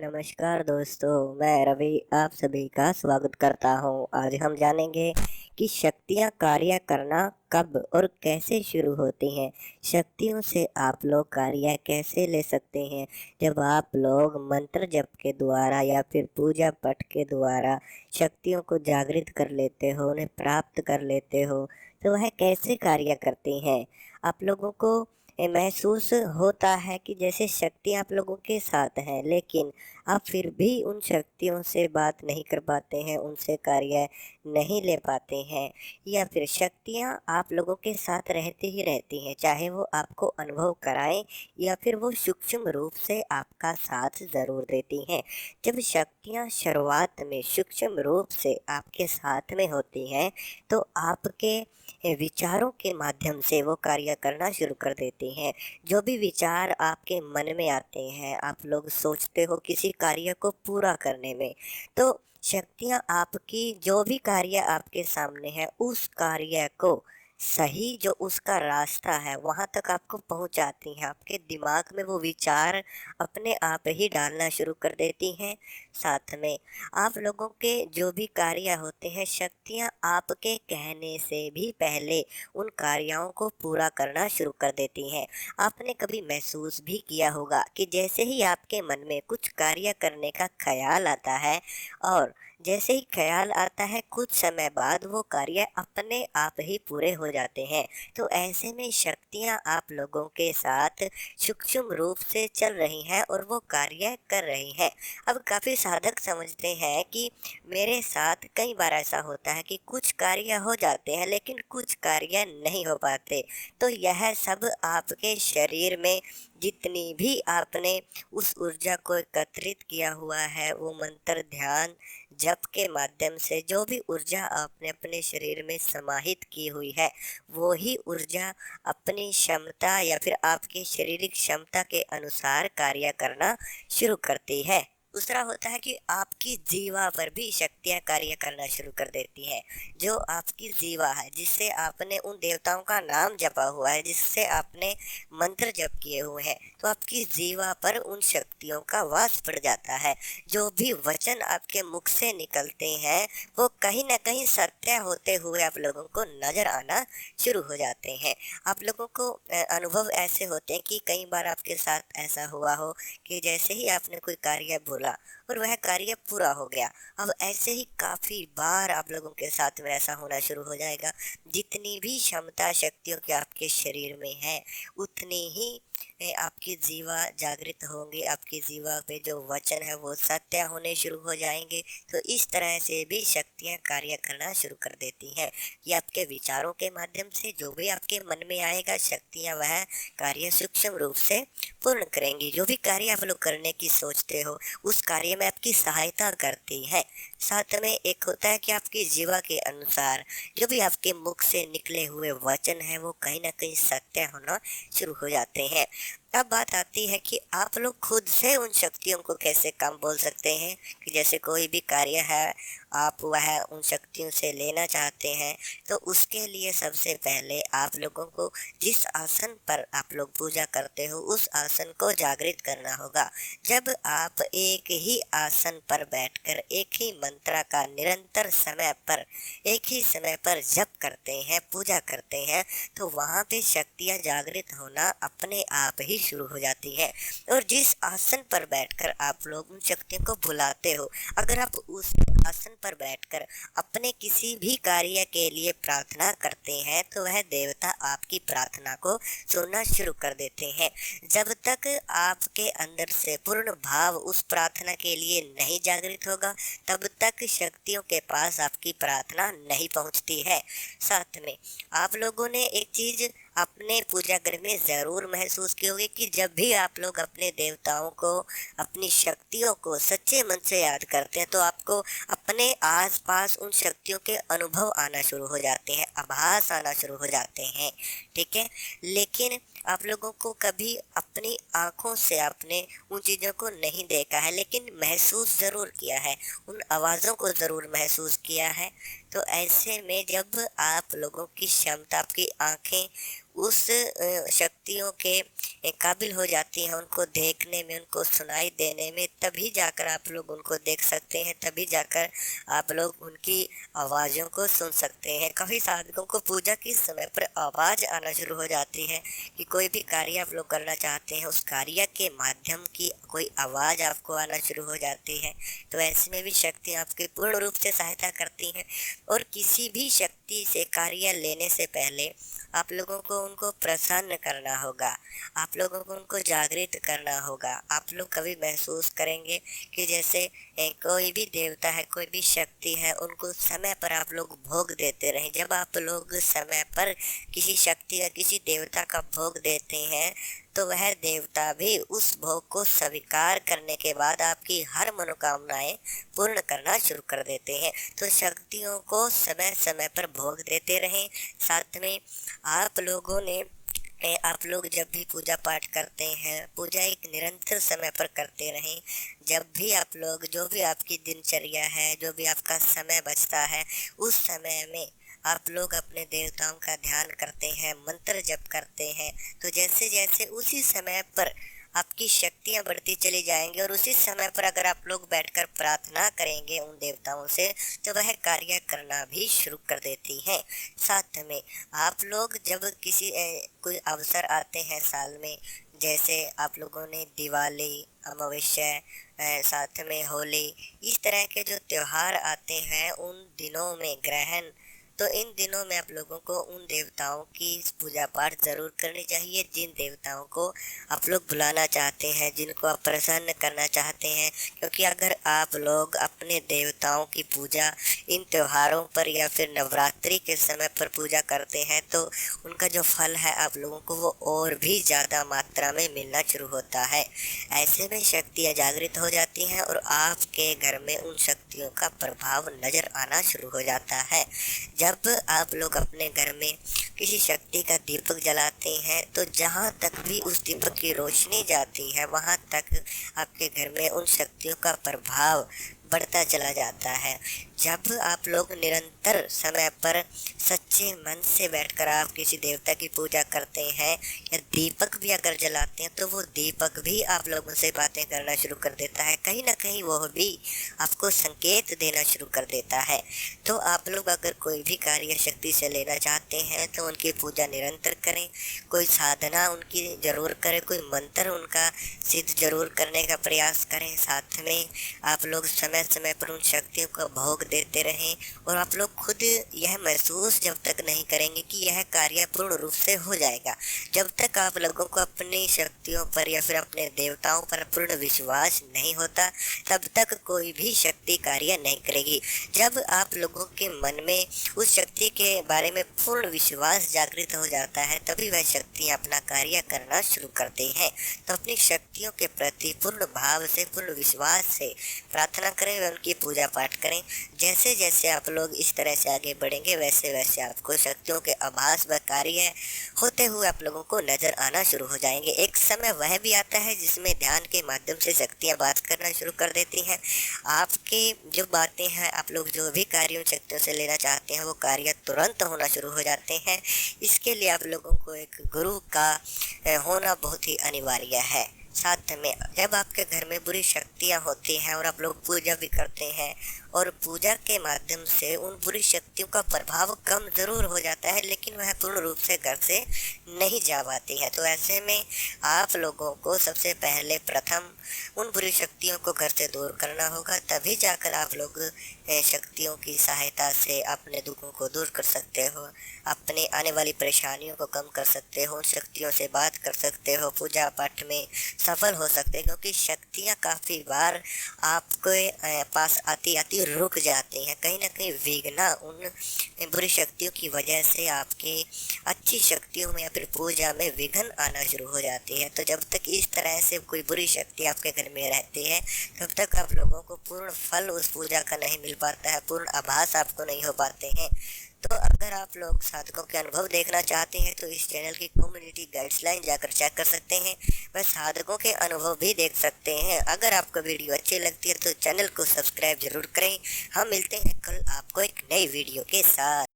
नमस्कार दोस्तों, मैं रवि आप सभी का स्वागत करता हूं। आज हम जानेंगे कि शक्तियां कार्य करना कब और कैसे शुरू होती हैं। शक्तियों से आप लोग कार्य कैसे ले सकते हैं। जब आप लोग मंत्र जप के द्वारा या फिर पूजा पाठ के द्वारा शक्तियों को जागृत कर लेते हो, उन्हें प्राप्त कर लेते हो, तो वह कैसे कार्य करती हैं। आप लोगों को महसूस होता है कि जैसे शक्ति आप लोगों के साथ है, लेकिन आप फिर भी उन शक्तियों से बात नहीं कर पाते हैं, उनसे कार्य नहीं ले पाते हैं, या फिर शक्तियाँ आप लोगों के साथ रहती ही रहती हैं, चाहे वो आपको अनुभव कराएं या फिर वो सूक्ष्म रूप से आपका साथ ज़रूर देती हैं। जब शक्तियाँ शुरुआत में सूक्ष्म रूप से आपके साथ में होती हैं, तो आपके विचारों के माध्यम से वो कार्य करना शुरू कर देती हैं। जो भी विचार आपके मन में आते हैं, आप लोग सोचते हो किसी कार्य को पूरा करने में, तो शक्तियाँ आपकी जो भी कार्य आपके सामने है, उस कार्य को सही जो उसका रास्ता है वहाँ तक आपको पहुँचाती हैं। आपके दिमाग में वो विचार अपने आप ही डालना शुरू कर देती हैं। साथ में आप लोगों के जो भी कार्य होते हैं, शक्तियाँ आपके कहने से भी पहले उन कार्यों को पूरा करना शुरू कर देती हैं। आपने कभी महसूस भी किया होगा कि जैसे ही आपके मन में कुछ कार्य करने का ख्याल आता है, और जैसे ही ख्याल आता है, कुछ समय बाद वो कार्य अपने आप ही पूरे हो जाते हैं। तो ऐसे में शक्तियाँ आप लोगों के साथ सूक्ष्म रूप से चल रही हैं और वो कार्य कर रही हैं। अब काफ़ी साधक समझते हैं कि मेरे साथ कई बार ऐसा होता है कि कुछ कार्य हो जाते हैं, लेकिन कुछ कार्य नहीं हो पाते। तो यह सब आपके शरीर में जितनी भी आपने उस ऊर्जा को एकत्रित किया हुआ है, वो मंत्र ध्यान जप के माध्यम से जो भी ऊर्जा आपने अपने शरीर में समाहित की हुई है, वो ही ऊर्जा अपनी क्षमता या फिर आपकी शारीरिक क्षमता के अनुसार कार्य करना शुरू करती है। दूसरा होता है कि आपकी जीवा पर भी शक्तियाँ कार्य करना शुरू कर देती हैं। जो आपकी जीवा है, जिससे आपने उन देवताओं का नाम जपा हुआ है, जिससे आपने मंत्र जप किए हुए हैं, तो आपकी जीवा पर उन शक्तियों का वास पड़ जाता है। जो भी वचन आपके मुख से निकलते हैं, वो कहीं ना कहीं सत्य होते हुए आप लोगों को नजर आना शुरू हो जाते हैं। आप लोगों को अनुभव ऐसे होते हैं कि कई बार आपके साथ ऐसा हुआ हो कि जैसे ही आपने कोई कार्य बोला और वह कार्य पूरा हो गया। अब ऐसे ही काफ़ी बार आप लोगों के साथ में ऐसा होना शुरू हो जाएगा। जितनी भी क्षमता शक्तियों की आपके शरीर में है, उतनी ही आपकी जीवा जागृत होंगी, आपकी जीवा पे जो वचन है वो सत्य होने शुरू हो जाएंगे। तो इस तरह से भी शक्तियाँ कार्य करना शुरू कर देती हैं। ये आपके विचारों के माध्यम से जो भी आपके मन में आएगा, शक्तियाँ वह कार्य सूक्ष्म रूप से पूर्ण करेंगी। जो भी कार्य आप लोग करने की सोचते हो, उस कार्य में आपकी सहायता करती है। साथ में एक होता है कि आपकी जीवा के अनुसार जो भी आपके मुख से निकले हुए वचन है, वो कहीं ना कहीं सत्य होना शुरू हो जाते हैं। अब बात आती है कि आप लोग खुद से उन शक्तियों को कैसे काम बोल सकते हैं। कि जैसे कोई भी कार्य है, आप वह उन शक्तियों से लेना चाहते हैं, तो उसके लिए सबसे पहले आप लोगों को जिस आसन पर आप लोग पूजा करते हो, उस आसन को जागृत करना होगा। जब आप एक ही आसन पर बैठकर एक ही मंत्र का निरंतर समय पर, एक ही समय पर जप करते हैं, पूजा करते हैं, तो वहाँ पे शक्तियाँ जागृत होना अपने आप ही शुरू हो जाती है। और जिस आसन पर बैठकर आप लोग उन शक्तियों को बुलाते हो, अगर आप उस आसन पर बैठकर अपने किसी भी कार्य के लिए प्रार्थना करते हैं, तो वह देवता आपकी प्रार्थना को सुनना शुरू कर देते हैं। जब तक आपके अंदर से पूर्ण भाव उस प्रार्थना के लिए नहीं जागृत होगा, तब तक शक्तियों के पास आपकी प्रार्थना नहीं पहुंचती है। साथ में आप लोगों ने एक चीज अपने पूजा घर में ज़रूर महसूस की होगी कि जब भी आप लोग अपने देवताओं को, अपनी शक्तियों को सच्चे मन से याद करते हैं, तो आपको अपने आसपास उन शक्तियों के अनुभव आना शुरू हो जाते हैं, आभास आना शुरू हो जाते हैं। ठीक है, लेकिन आप लोगों को कभी अपनी आँखों से आपने उन चीज़ों को नहीं देखा है, लेकिन महसूस ज़रूर किया है, उन आवाज़ों को ज़रूर महसूस किया है। तो ऐसे में जब आप लोगों की क्षमता, आपकी आँखें उस शक्तियों के काबिल हो जाती हैं, उनको देखने में, उनको सुनाई देने में, तभी जाकर आप लोग उनको देख सकते हैं, तभी जाकर आप लोग उनकी आवाज़ों को सुन सकते हैं। काफ़ी साधकों को पूजा के समय पर आवाज़ आना शुरू हो जाती है कि कोई भी कार्य आप लोग करना चाहते हैं, उस कार्य के माध्यम की कोई आवाज़ आपको आना शुरू हो जाती है। तो ऐसे में भी शक्ति आपकी पूर्ण रूप से सहायता करती हैं। और किसी भी शक्ति से कार्य लेने से पहले आप लोगों को उनको प्रसन्न करना होगा, आप लोगों को उनको जागृत करना होगा। आप लोग कभी महसूस करेंगे कि जैसे कोई भी देवता है, कोई भी शक्ति है, उनको समय पर आप लोग भोग देते रहें। जब आप लोग समय पर किसी शक्ति या किसी देवता का भोग देते हैं तो वह देवता भी उस भोग को स्वीकार करने के बाद आपकी हर मनोकामनाएं पूर्ण करना शुरू कर देते हैं। तो शक्तियों को समय समय पर भोग देते रहें। साथ में आप लोग जब भी पूजा पाठ करते हैं, पूजा एक निरंतर समय पर करते रहें। जब भी आप लोग, जो भी आपकी दिनचर्या है, जो भी आपका समय बचता है, उस समय में आप लोग अपने देवताओं का ध्यान करते हैं, मंत्र जप करते हैं। तो जैसे जैसे उसी समय पर आपकी शक्तियाँ बढ़ती चली जाएंगी और उसी समय पर अगर आप लोग बैठकर प्रार्थना करेंगे उन देवताओं से, तो वह कार्य करना भी शुरू कर देती हैं। साथ में आप लोग जब कोई अवसर आते हैं साल में, जैसे आप लोगों ने दिवाली, अमावस्या, साथ में होली, इस तरह के जो त्योहार आते हैं, उन दिनों में ग्रहण, तो इन दिनों में आप लोगों को उन देवताओं की पूजा पाठ ज़रूर करनी चाहिए जिन देवताओं को आप लोग बुलाना चाहते हैं, जिनको आप प्रसन्न करना चाहते हैं। क्योंकि अगर आप लोग अपने देवताओं की पूजा इन त्योहारों पर या फिर नवरात्रि के समय पर पूजा करते हैं तो उनका जो फल है आप लोगों को वो और भी ज़्यादा मात्रा में मिलना शुरू होता है। ऐसे में शक्तियाँ जागृत हो जाती हैं और आपके घर में उन शक्तियों का प्रभाव नज़र आना शुरू हो जाता है। जब आप लोग अपने घर में किसी शक्ति का दीपक जलाते हैं तो जहाँ तक भी उस दीपक की रोशनी जाती है वहाँ तक आपके घर में उन शक्तियों का प्रभाव बढ़ता चला जाता है। जब आप लोग निरंतर समय पर सच्चे मन से बैठकर आप किसी देवता की पूजा करते हैं या दीपक भी अगर जलाते हैं तो वो दीपक भी आप लोगों से बातें करना शुरू कर देता है, कहीं ना कहीं वो भी आपको संकेत देना शुरू कर देता है। तो आप लोग अगर कोई भी कार्य शक्ति से लेना चाहते हैं तो उनकी पूजा निरंतर करें, कोई साधना उनकी ज़रूर करें, कोई मंत्र उनका सिद्ध जरूर करने का प्रयास करें। साथ में आप लोग समय समय पर उन शक्तियों का भोग देते रहें और आप लोग खुद यह महसूस जब तक नहीं करेंगे कि यह कार्य पूर्ण रूप से हो जाएगा, जब तक आप लोगों को अपनी शक्तियों पर या फिर अपने देवताओं पर पूर्ण विश्वास नहीं होता, तब तक कोई भी शक्ति कार्य नहीं करेगी। जब आप लोगों के मन में उस शक्ति के बारे में पूर्ण विश्वास जागृत हो जाता है तभी वह शक्तियाँ अपना कार्य करना शुरू करते हैं। तो अपनी शक्तियों के प्रति पूर्ण भाव से, पूर्ण विश्वास से प्रार्थना करें व उनकी पूजा पाठ करें। जैसे जैसे आप लोग इस तरह से आगे बढ़ेंगे वैसे वैसे आपको शक्तियों के आभास व कार्य होते हुए आप लोगों को नजर आना शुरू हो जाएंगे। एक समय वह भी आता है जिसमें ध्यान के माध्यम से शक्तियाँ बात करना शुरू कर देती हैं। आपकी जो बातें हैं, आप लोग जो भी कार्य उन शक्तियों से लेना चाहते हैं वो कार्य तुरंत होना शुरू हो जाते हैं। इसके लिए आप लोगों को एक गुरु का होना बहुत ही अनिवार्य है। साथ में जब आपके घर में बुरी शक्तियाँ होती हैं और आप लोग पूजा भी करते हैं और पूजा के माध्यम से उन बुरी शक्तियों का प्रभाव कम ज़रूर हो जाता है, लेकिन वह पूर्ण रूप से घर से नहीं जा पाती है। तो ऐसे में आप लोगों को सबसे पहले प्रथम उन बुरी शक्तियों को घर से दूर करना होगा, तभी जाकर आप लोग शक्तियों की सहायता से अपने दुखों को दूर कर सकते हो, अपने आने वाली परेशानियों को कम कर सकते हो, उन शक्तियों से बात कर सकते हो, पूजा पाठ में सफल हो सकते हैं। क्योंकि शक्तियाँ काफ़ी बार आपके पास आती आती रुक जाती हैं, कहीं ना कहीं विघ्न उन बुरी शक्तियों की वजह से आपके अच्छी शक्तियों में या फिर पूजा में विघ्न आना शुरू हो जाती है। तो जब तक इस तरह से कोई बुरी शक्ति आपके घर में रहती है तब तक आप लोगों को पूर्ण फल उस पूजा का नहीं मिल पाता है, पूर्ण आभास आपको नहीं हो पाते हैं। तो अगर आप लोग साधकों के अनुभव देखना चाहते हैं तो इस चैनल की कम्युनिटी गाइडलाइन जाकर चेक कर सकते हैं, वह साधकों के अनुभव भी देख सकते हैं। अगर आपको वीडियो अच्छी लगती है तो चैनल को सब्सक्राइब जरूर करें। हम मिलते हैं कल आपको एक नई वीडियो के साथ।